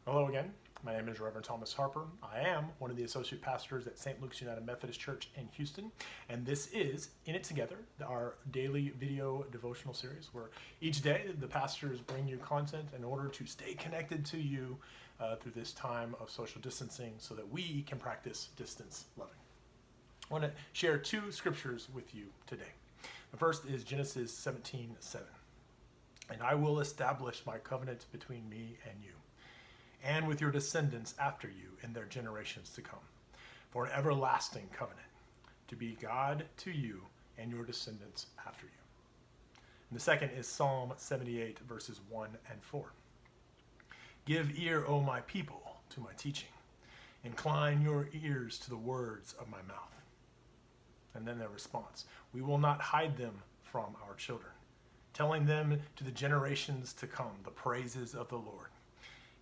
Hello again. My name is Reverend Thomas Harper. I am one of the associate pastors at St. Luke's United Methodist Church in Houston, and this is In It Together, our daily video devotional series where each day the pastors bring you content in order to stay connected to you through this time of social distancing so that we can practice distance loving. I want to share two scriptures with you today. The first is Genesis 17:7. And I will establish my covenant between me and you, and with your descendants after you in their generations to come, for an everlasting covenant, to be God to you and your descendants after you. And the second is Psalm 78, verses 1 and 4. Give ear, O my people, to my teaching. Incline your ears to the words of my mouth. And then their response, we will not hide them from our children, telling them to the generations to come the praises of the Lord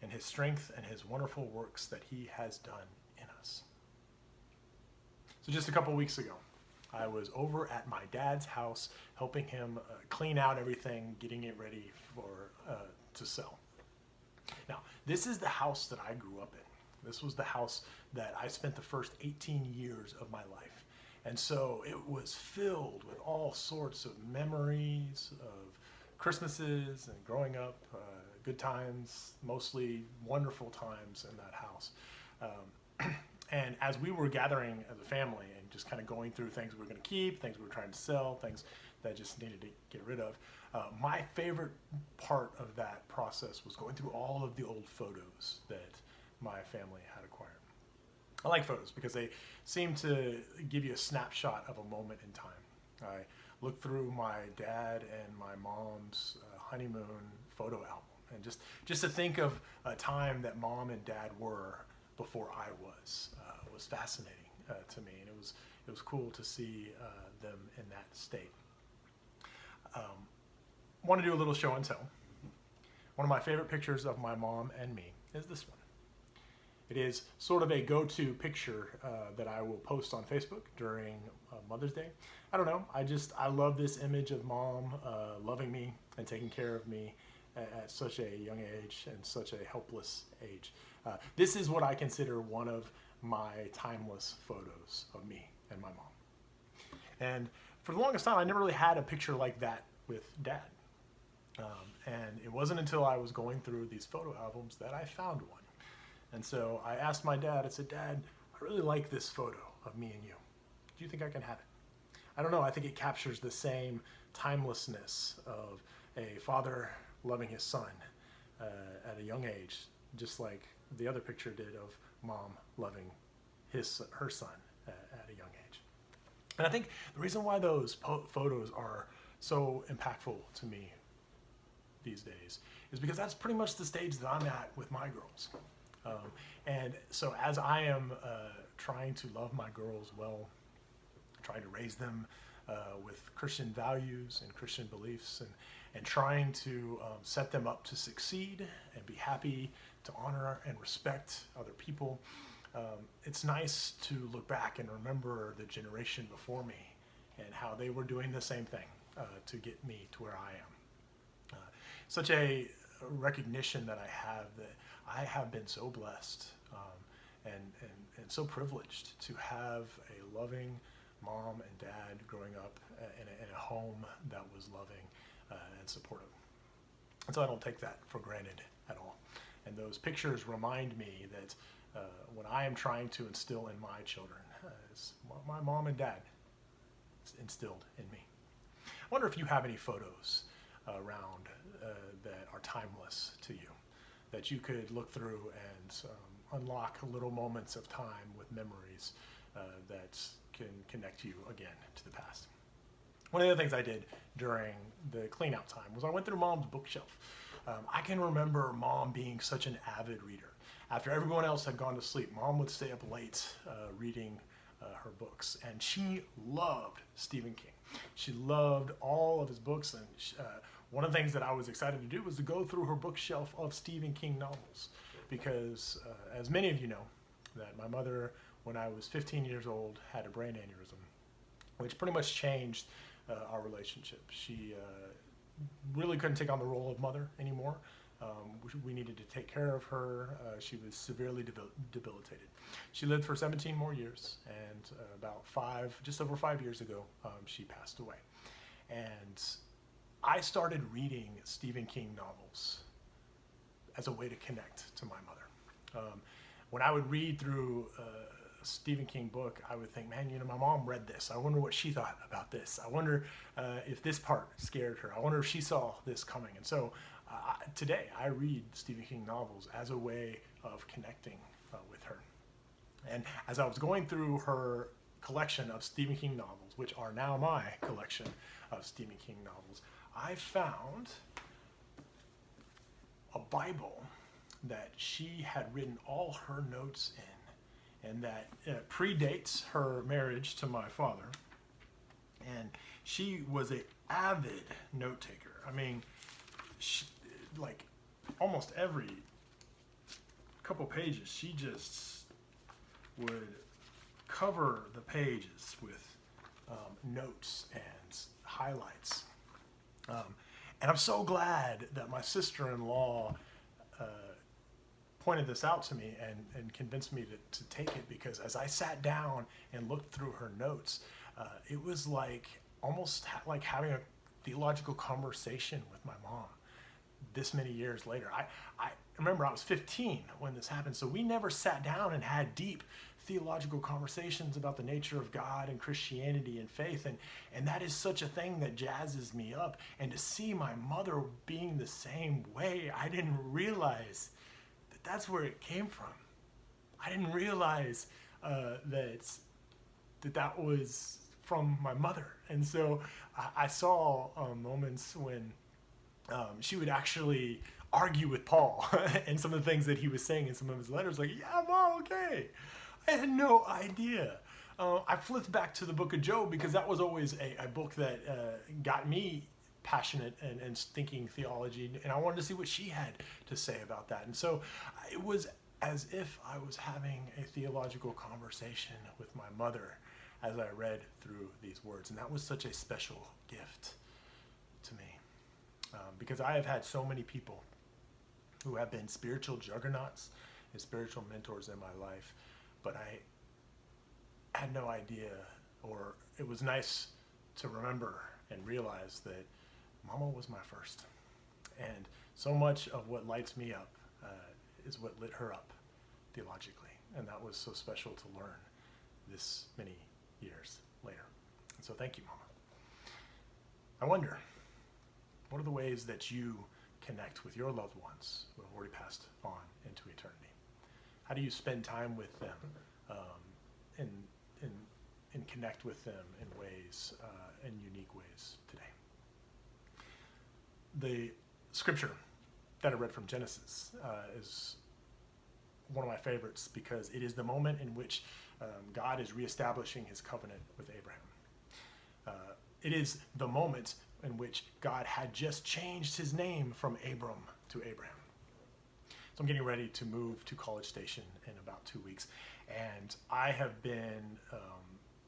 and his strength and his wonderful works that he has done in us. So just a couple weeks ago, I was over at my dad's house helping him clean out everything, getting it ready for to sell. Now, this is the house that I grew up in. This was the house that I spent the first 18 years of my life. And so it was filled with all sorts of memories of Christmases and growing up, good times, mostly wonderful times in that house. And as we were gathering as a family and just kind of going through things we were going to keep, things we were trying to sell, things that just needed to get rid of, my favorite part of that process was going through all of the old photos that my family had acquired. I like photos because they seem to give you a snapshot of a moment in time. I looked through my dad and my mom's honeymoon photo album, and just to think of a time that mom and dad were before I was fascinating to me, and it was cool to see them in that state. Want to do a little show and tell. One of my favorite pictures of my mom and me is this one. It is sort of a go-to picture that I will post on Facebook during Mother's Day. I don't know, I love this image of mom loving me and taking care of me at such a young age and such a helpless age. This is what I consider one of my timeless photos of me and my mom. And for the longest time, I never really had a picture like that with Dad. And it wasn't until I was going through these photo albums that I found one. And so I asked my dad, I said, Dad, I really like this photo of me and you. Do you think I can have it? I don't know, I think it captures the same timelessness of a father loving his son at a young age, just like the other picture did of mom loving her son at a young age. And I think the reason why those photos are so impactful to me these days is because that's pretty much the stage that I'm at with my girls. And so as I am trying to love my girls well, trying to raise them with Christian values and Christian beliefs, and trying to set them up to succeed and be happy, to honor and respect other people, it's nice to look back and remember the generation before me and how they were doing the same thing to get me to where I am. Such a recognition that I have been so blessed and so privileged to have a loving mom and dad growing up in a home that was loving and supportive. And so I don't take that for granted at all. And those pictures remind me that what I am trying to instill in my children is my mom and dad instilled in me. I wonder if you have any photos around that are timeless to you, that you could look through and unlock little moments of time with memories that can connect you again to the past. One of the things I did during the clean out time was I went through mom's bookshelf. I can remember mom being such an avid reader. After everyone else had gone to sleep, mom would stay up late reading her books, and she loved Stephen King. She loved all of his books, and one of the things that I was excited to do was to go through her bookshelf of Stephen King novels, because as many of you know, that my mother, when I was 15 years old, had a brain aneurysm, which pretty much changed our relationship. She really couldn't take on the role of mother anymore. We needed to take care of her. She was severely debilitated. She lived for 17 more years, and just over 5 years ago, she passed away. And I started reading Stephen King novels as a way to connect to my mother. When I would read through a Stephen King book, I would think, man, my mom read this. I wonder what she thought about this. I wonder if this part scared her. I wonder if she saw this coming. And so today I read Stephen King novels as a way of connecting with her. And as I was going through her collection of Stephen King novels, which are now my collection of Stephen King novels, I found a Bible that she had written all her notes in, and that predates her marriage to my father. And she was an avid note taker. I mean, like almost every couple pages, she just would cover the pages with notes and highlights. And I'm so glad that my sister-in-law pointed this out to me and convinced me to take it, because as I sat down and looked through her notes, it was like almost like having a theological conversation with my mom this many years later. I remember I was 15 when this happened, so we never sat down and had deep theological conversations about the nature of God and Christianity and faith, and that is such a thing that jazzes me up. And to see my mother being the same way, I didn't realize that that's where it came from. I didn't realize that was from my mother. And so I saw moments when she would actually argue with Paul and some of the things that he was saying in some of his letters, like, yeah, Mom, okay. I had no idea. I flipped back to the book of Job because that was always a book that got me passionate and thinking theology, and I wanted to see what she had to say about that. And so it was as if I was having a theological conversation with my mother as I read through these words. And that was such a special gift to me, because I have had so many people who have been spiritual juggernauts and spiritual mentors in my life, but I had no idea, or it was nice to remember and realize that Mama was my first. And so much of what lights me up is what lit her up theologically. And that was so special to learn this many years later. And so thank you, Mama. I wonder, what are the ways that you connect with your loved ones who have already passed on into eternity? How do you spend time with them and connect with them in ways, in unique ways today? The scripture that I read from Genesis is one of my favorites, because it is the moment in which God is reestablishing his covenant with Abraham. It is the moment in which God had just changed his name from Abram to Abraham. So I'm getting ready to move to College Station in about 2 weeks, and I have been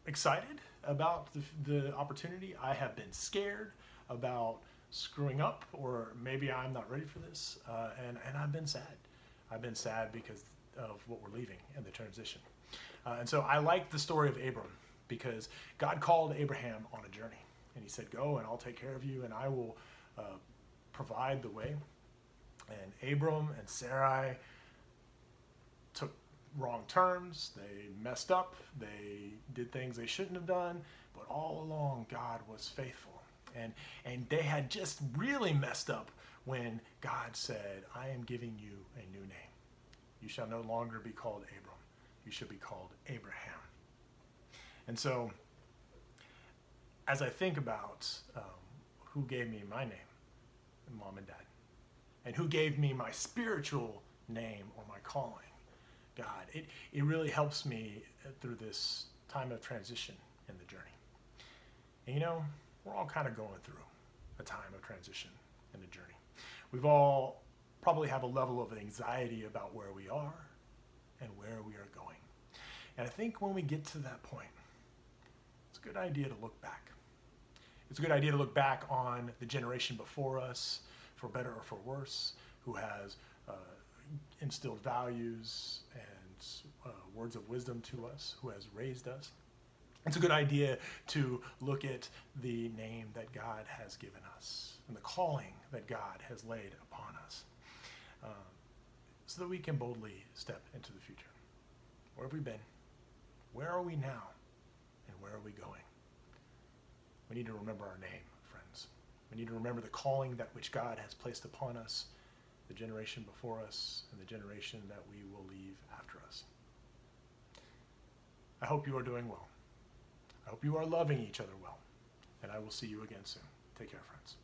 excited about the opportunity. I have been scared about screwing up, or maybe I'm not ready for this, and I've been sad. I've been sad because of what we're leaving and the transition. And so I like the story of Abram, because God called Abraham on a journey, and he said, go and I'll take care of you and I will provide the way. And Abram and Sarai took wrong turns. They messed up. They did things they shouldn't have done. But all along, God was faithful. And they had just really messed up when God said, I am giving you a new name. You shall no longer be called Abram. You should be called Abraham. And so, as I think about who gave me my name, Mom and Dad, and who gave me my spiritual name or my calling, God, it really helps me through this time of transition in the journey. And we're all kind of going through a time of transition in the journey. We've all probably have a level of anxiety about where we are and where we are going. And I think when we get to that point, it's a good idea to look back. It's a good idea to look back on the generation before us, for better or for worse, who has instilled values and words of wisdom to us, who has raised us. It's a good idea to look at the name that God has given us and the calling that God has laid upon us, so that we can boldly step into the future. Where have we been? Where are we now? And where are we going? We need to remember our name, friends. We need to remember the calling that which God has placed upon us, the generation before us, and the generation that we will leave after us. I hope you are doing well. I hope you are loving each other well. And I will see you again soon. Take care, friends.